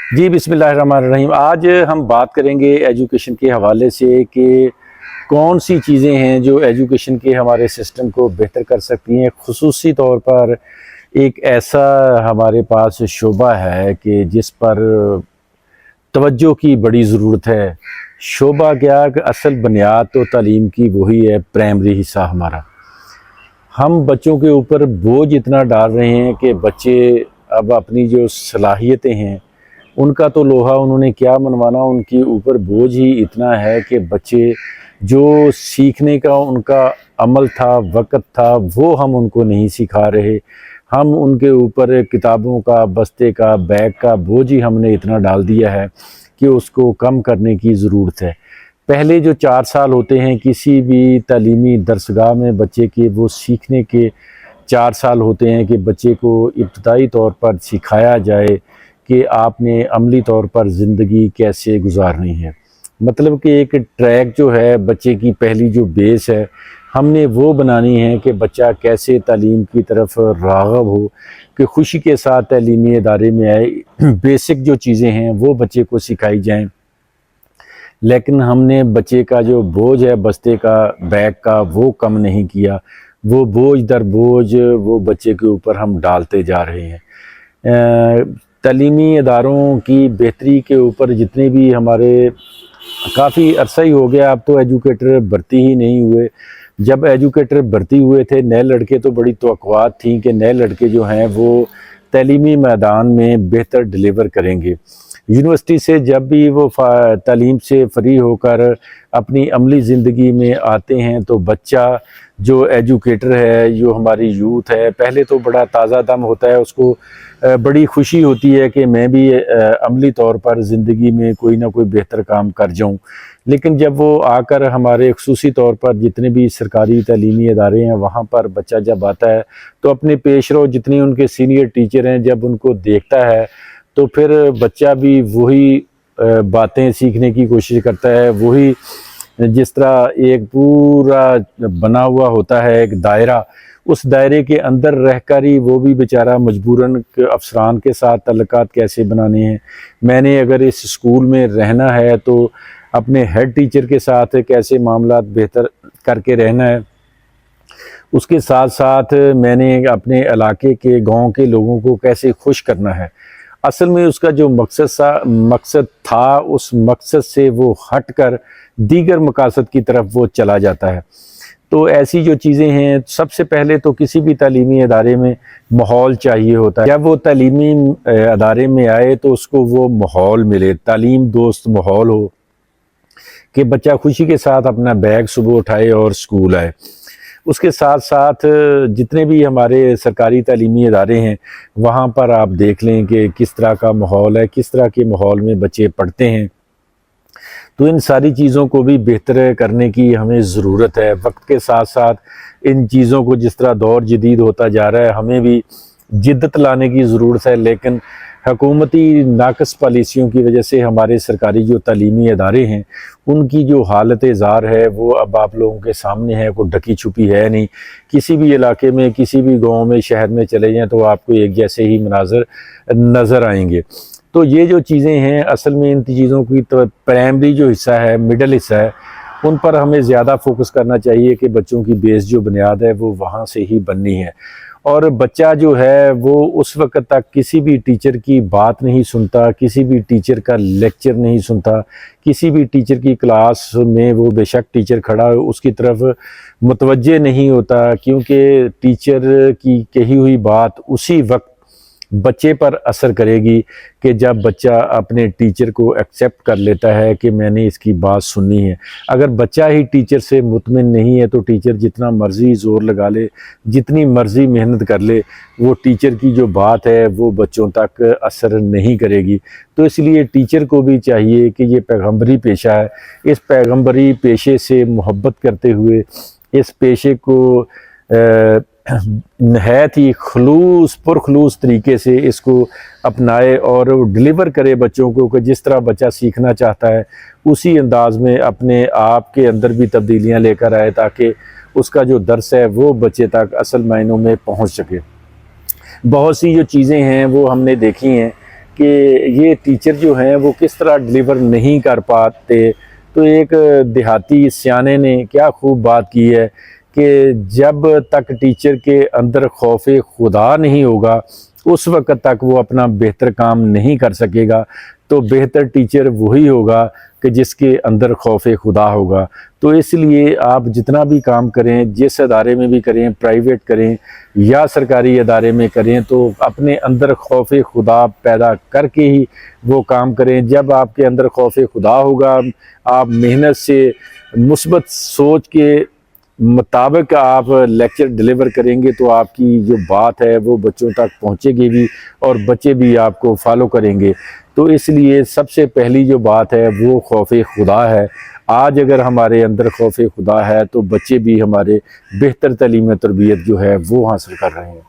جی بسم اللہ الرحمن الرحیم۔ آج ہم بات کریں گے ایجوکیشن کے حوالے سے کہ کون سی چیزیں ہیں جو ایجوکیشن کے ہمارے سسٹم کو بہتر کر سکتی ہیں۔ خصوصی طور پر ایک ایسا ہمارے پاس شعبہ ہے کہ جس پر توجہ کی بڑی ضرورت ہے۔ شعبہ کیا کہ اصل بنیاد تو تعلیم کی وہی ہے، پرائمری حصہ ہمارا۔ ہم بچوں کے اوپر بوجھ اتنا ڈال رہے ہیں کہ بچے اب اپنی جو صلاحیتیں ہیں ان کا تو لوہا انہوں نے کیا منوانا، ان کے اوپر بوجھ ہی اتنا ہے کہ بچے جو سیکھنے کا ان کا عمل تھا، وقت تھا، وہ ہم ان کو نہیں سکھا رہے۔ ہم ان کے اوپر کتابوں کا، بستے کا، بیگ کا بوجھ ہی ہم نے اتنا ڈال دیا ہے کہ اس کو کم کرنے کی ضرورت ہے۔ پہلے جو 4 سال ہوتے ہیں کسی بھی تعلیمی درسگاہ میں بچے کے، وہ سیکھنے کے 4 سال ہوتے ہیں کہ بچے کو ابتدائی طور پر سکھایا جائے کہ آپ نے عملی طور پر زندگی کیسے گزارنی ہے۔ مطلب کہ ایک ٹریک جو ہے بچے کی پہلی جو بیس ہے ہم نے وہ بنانی ہے کہ بچہ کیسے تعلیم کی طرف راغب ہو، کہ خوشی کے ساتھ تعلیمی ادارے میں آئے۔ بیسک جو چیزیں ہیں وہ بچے کو سکھائی جائیں، لیکن ہم نے بچے کا جو بوجھ ہے بستے کا، بیگ کا، وہ کم نہیں کیا۔ وہ بوجھ در بوجھ وہ بچے کے اوپر ہم ڈالتے جا رہے ہیں۔ تعلیمی اداروں کی بہتری کے اوپر جتنے بھی ہمارے کافی عرصہ ہی ہو گیا، اب تو ایجوکیٹر بھرتی ہی نہیں ہوئے۔ جب ایجوکیٹر بھرتی ہوئے تھے نئے لڑکے، تو بڑی توقعات تھیں کہ نئے لڑکے جو ہیں وہ تعلیمی میدان میں بہتر ڈلیور کریں گے۔ یونیورسٹی سے جب بھی وہ تعلیم سے فری ہو کر اپنی عملی زندگی میں آتے ہیں تو بچہ جو ایجوکیٹر ہے، جو ہماری یوتھ ہے، پہلے تو بڑا تازہ دم ہوتا ہے، اس کو بڑی خوشی ہوتی ہے کہ میں بھی عملی طور پر زندگی میں کوئی نہ کوئی بہتر کام کر جاؤں۔ لیکن جب وہ آ کر ہمارے خصوصی طور پر جتنے بھی سرکاری تعلیمی ادارے ہیں وہاں پر بچہ جب آتا ہے تو اپنے پیش رو جتنی ان کے سینئر ٹیچر ہیں جب ان کو دیکھتا ہے تو پھر بچہ بھی وہی باتیں سیکھنے کی کوشش کرتا ہے۔ وہی جس طرح ایک پورا بنا ہوا ہوتا ہے ایک دائرہ، اس دائرے کے اندر رہ کر ہی وہ بھی بیچارہ مجبوراً افسران کے ساتھ تعلقات کیسے بنانے ہیں، میں نے اگر اس اسکول میں رہنا ہے تو اپنے ہیڈ ٹیچر کے ساتھ کیسے معاملات بہتر کر کے رہنا ہے، اس کے ساتھ ساتھ میں نے اپنے علاقے کے گاؤں کے لوگوں کو کیسے خوش کرنا ہے۔ اصل میں اس کا جو مقصد تھا اس مقصد سے وہ ہٹ کر دیگر مقاصد کی طرف وہ چلا جاتا ہے۔ تو ایسی جو چیزیں ہیں، سب سے پہلے تو کسی بھی تعلیمی ادارے میں ماحول چاہیے ہوتا ہے۔ جب وہ تعلیمی ادارے میں آئے تو اس کو وہ ماحول ملے، تعلیم دوست ماحول ہو کہ بچہ خوشی کے ساتھ اپنا بیگ صبح اٹھائے اور اسکول آئے۔ اس کے ساتھ ساتھ جتنے بھی ہمارے سرکاری تعلیمی ادارے ہیں وہاں پر آپ دیکھ لیں کہ کس طرح کا ماحول ہے، کس طرح کے ماحول میں بچے پڑھتے ہیں۔ تو ان ساری چیزوں کو بھی بہتر کرنے کی ہمیں ضرورت ہے۔ وقت کے ساتھ ساتھ ان چیزوں کو جس طرح دور جدید ہوتا جا رہا ہے ہمیں بھی جدت لانے کی ضرورت ہے، لیکن حکومتی ناقص پالیسیوں کی وجہ سے ہمارے سرکاری جو تعلیمی ادارے ہیں ان کی جو حالت زار ہے وہ اب آپ لوگوں کے سامنے ہے، کوئی ڈکی چھپی ہے نہیں۔ کسی بھی علاقے میں، کسی بھی گاؤں میں، شہر میں چلے جائیں تو آپ کو ایک جیسے ہی مناظر نظر آئیں گے۔ تو یہ جو چیزیں ہیں اصل میں ان چیزوں کی تو پرائمری جو حصہ ہے، مڈل حصہ ہے، ان پر ہمیں زیادہ فوکس کرنا چاہیے کہ بچوں کی بیس جو بنیاد ہے وہ وہاں سے ہی بننی ہے۔ اور بچہ جو ہے وہ اس وقت تک کسی بھی ٹیچر کی بات نہیں سنتا، کسی بھی ٹیچر کا لیکچر نہیں سنتا، کسی بھی ٹیچر کی کلاس میں وہ بے شک ٹیچر کھڑا ہے اس کی طرف متوجہ نہیں ہوتا، کیونکہ ٹیچر کی کہی ہوئی بات اسی وقت بچے پر اثر کرے گی کہ جب بچہ اپنے ٹیچر کو ایکسیپٹ کر لیتا ہے کہ میں نے اس کی بات سننی ہے۔ اگر بچہ ہی ٹیچر سے مطمئن نہیں ہے تو ٹیچر جتنا مرضی زور لگا لے، جتنی مرضی محنت کر لے، وہ ٹیچر کی جو بات ہے وہ بچوں تک اثر نہیں کرے گی۔ تو اس لیے ٹیچر کو بھی چاہیے کہ یہ پیغمبری پیشہ ہے، اس پیغمبری پیشے سے محبت کرتے ہوئے اس پیشے کو نہایت ہی پرخلوص طریقے سے اس کو اپنائے اور ڈلیور کرے بچوں کو، کہ جس طرح بچہ سیکھنا چاہتا ہے اسی انداز میں اپنے آپ کے اندر بھی تبدیلیاں لے کر آئے تاکہ اس کا جو درس ہے وہ بچے تک اصل معنوں میں پہنچ سکے۔ بہت سی جو چیزیں ہیں وہ ہم نے دیکھی ہیں کہ یہ ٹیچر جو ہیں وہ کس طرح ڈلیور نہیں کر پاتے، تو ایک دیہاتی سیانے نے کیا خوب بات کی ہے کہ جب تک ٹیچر کے اندر خوف خدا نہیں ہوگا اس وقت تک وہ اپنا بہتر کام نہیں کر سکے گا، تو بہتر ٹیچر وہی ہوگا کہ جس کے اندر خوف خدا ہوگا۔ تو اس لیے آپ جتنا بھی کام کریں، جس ادارے میں بھی کریں، پرائیویٹ کریں یا سرکاری ادارے میں کریں، تو اپنے اندر خوف خدا پیدا کر کے ہی وہ کام کریں۔ جب آپ کے اندر خوف خدا ہوگا، آپ محنت سے مثبت سوچ کے مطابق آپ لیکچر ڈلیور کریں گے تو آپ کی جو بات ہے وہ بچوں تک پہنچے گی بھی، اور بچے بھی آپ کو فالو کریں گے۔ تو اس لیے سب سے پہلی جو بات ہے وہ خوف خدا ہے۔ آج اگر ہمارے اندر خوف خدا ہے تو بچے بھی ہمارے بہتر تعلیم و تربیت جو ہے وہ حاصل کر رہے ہیں۔